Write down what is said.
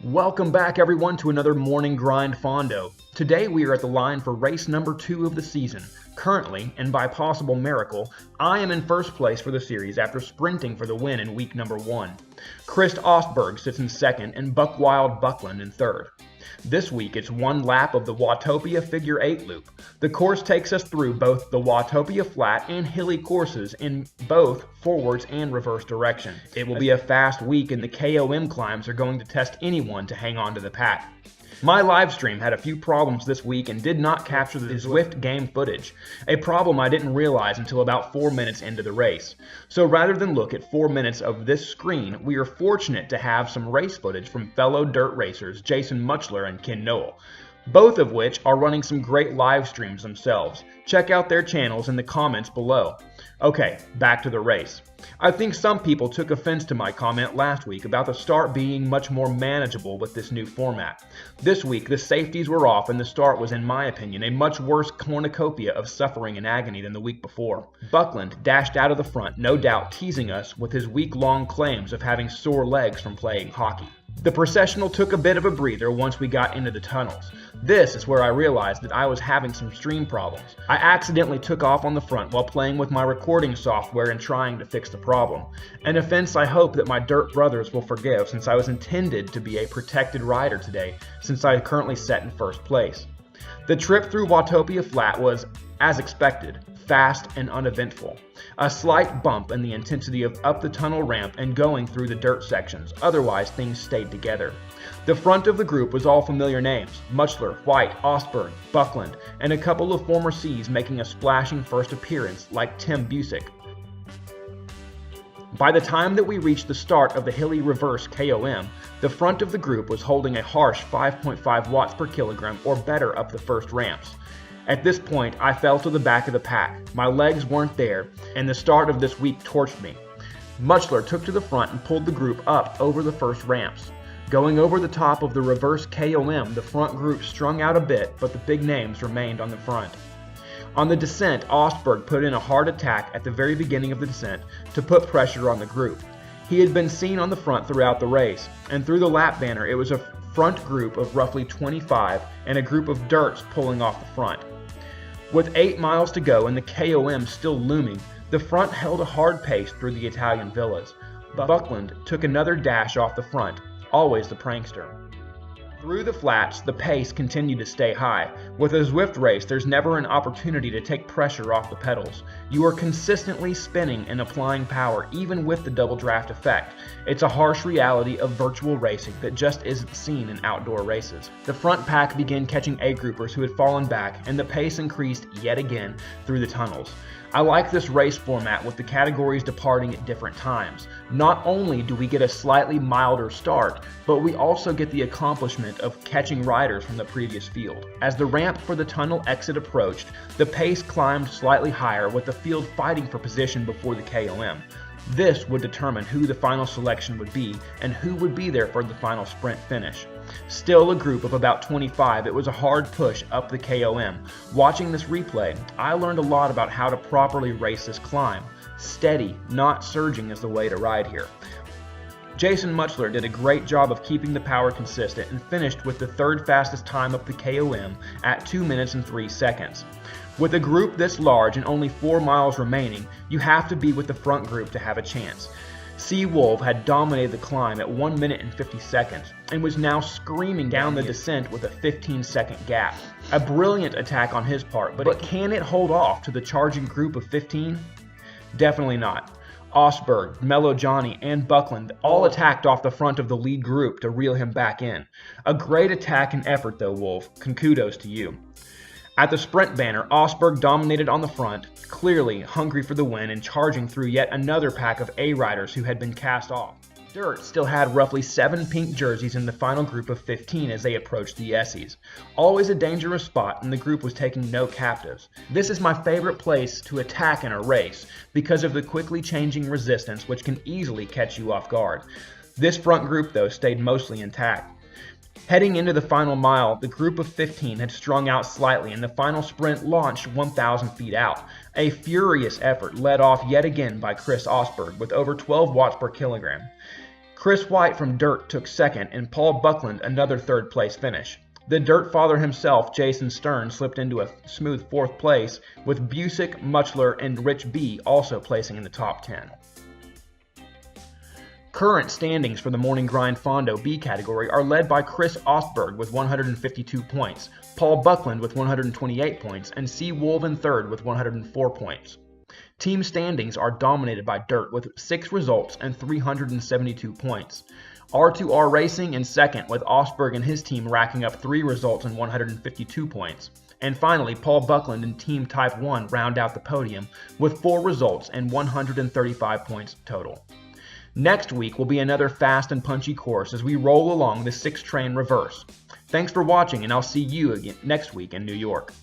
Welcome back everyone to another Morning Grind Fondo. Today we are at the line for race number 2 of the season. Currently, and by possible miracle, I am in first place for the series after sprinting for the win in week number 1. Chris Ostberg sits in second and Buckwild Buckland in third. This week it's one lap of the Watopia Figure 8 loop. The course takes us through both the Watopia flat and hilly courses in both forwards and reverse direction. It will be a fast week and the KOM climbs are going to test anyone to hang on to the pack. My live stream had a few problems this week and did not capture the Zwift game footage, a problem I didn't realize until about 4 minutes into the race. So rather than look at 4 minutes of this screen, we are fortunate to have some race footage from fellow dirt racers Jason Mutchler and Ken Nowell, both of which are running some great live streams themselves. Check out their channels in the comments below. Okay, back to the race. I think some people took offense to my comment last week about the start being much more manageable with this new format. This week, the safeties were off and the start was, in my opinion, a much worse cornucopia of suffering and agony than the week before. Buckland dashed out of the front, no doubt teasing us with his week-long claims of having sore legs from playing hockey. The processional took a bit of a breather once we got into the tunnels. This is where I realized that I was having some stream problems. I accidentally took off on the front while playing with my recording software and trying to fix the problem. An offense I hope that my dirt brothers will forgive, since I was intended to be a protected rider today, since I currently sat in first place. The trip through Watopia Flat was, as expected, fast and uneventful. A slight bump in the intensity of up the tunnel ramp and going through the dirt sections, otherwise things stayed together. The front of the group was all familiar names: Mutchler, White, Ostberg, Buckland, and a couple of former C's making a splashing first appearance like Tim Busick. By the time that we reached the start of the hilly reverse KOM, the front of the group was holding a harsh 5.5 watts per kilogram or better up the first ramps. At this point, I fell to the back of the pack. My legs weren't there, and the start of this week torched me. Mutchler took to the front and pulled the group up over the first ramps. Going over the top of the reverse KOM, the front group strung out a bit, but the big names remained on the front. On the descent, Ostberg put in a hard attack at the very beginning of the descent to put pressure on the group. He had been seen on the front throughout the race, and through the lap banner it was a front group of roughly 25 and a group of dirts pulling off the front. With 8 miles to go and the KOM still looming, the front held a hard pace through the Italian villas. Buckland took another dash off the front, always the prankster. Through the flats, the pace continued to stay high. With a Zwift race, there's never an opportunity to take pressure off the pedals. You are consistently spinning and applying power, even with the double draft effect. It's a harsh reality of virtual racing that just isn't seen in outdoor races. The front pack began catching A-groupers who had fallen back, and the pace increased yet again through the tunnels. I like this race format with the categories departing at different times. Not only do we get a slightly milder start, but we also get the accomplishment of catching riders from the previous field. As the ramp for the tunnel exit approached, the pace climbed slightly higher with the field fighting for position before the KOM. This would determine who the final selection would be and who would be there for the final sprint finish. Still a group of about 25, it was a hard push up the KOM. Watching this replay, I learned a lot about how to properly race this climb. Steady, not surging is the way to ride here. Jason Mutchler did a great job of keeping the power consistent and finished with the third fastest time up the KOM at 2 minutes and 3 seconds. With a group this large and only 4 miles remaining, you have to be with the front group to have a chance. Wolf had dominated the climb at 1 minute and 50 seconds and was now screaming down the descent with a 15-second gap. A brilliant attack on his part, but can it hold off to the charging group of 15? Definitely not. Ostberg, Mellow Johnny, and Buckland all attacked off the front of the lead group to reel him back in. A great attack and effort though, Wolf. Kudos to you. At the sprint banner, Ostberg dominated on the front, clearly hungry for the win and charging through yet another pack of A-riders who had been cast off. Dirt still had roughly 7 pink jerseys in the final group of 15 as they approached the Essies. Always a dangerous spot, and the group was taking no captives. This is my favorite place to attack in a race because of the quickly changing resistance which can easily catch you off guard. This front group though stayed mostly intact. Heading into the final mile, the group of 15 had strung out slightly and the final sprint launched 1,000 feet out. A furious effort led off yet again by Chris Ostberg with over 12 watts per kilogram. Chris White from Dirt took second and Paul Buckland another third place finish. The Dirt father himself, Jason Stern, slipped into a smooth fourth place, with Busick, Mutchler, and Rich B also placing in the top 10. Current standings for the Morning Grind Fondo B category are led by Chris Ostberg with 152 points, Paul Buckland with 128 points, and C. Wolf in third with 104 points. Team standings are dominated by Dirt with 6 results and 372 points. R2R Racing in second with Ostberg and his team racking up 3 results and 152 points. And finally, Paul Buckland and Team Type 1 round out the podium with 4 results and 135 points total. Next week will be another fast and punchy course as we roll along the 6-train reverse. Thanks for watching, and I'll see you again next week in New York.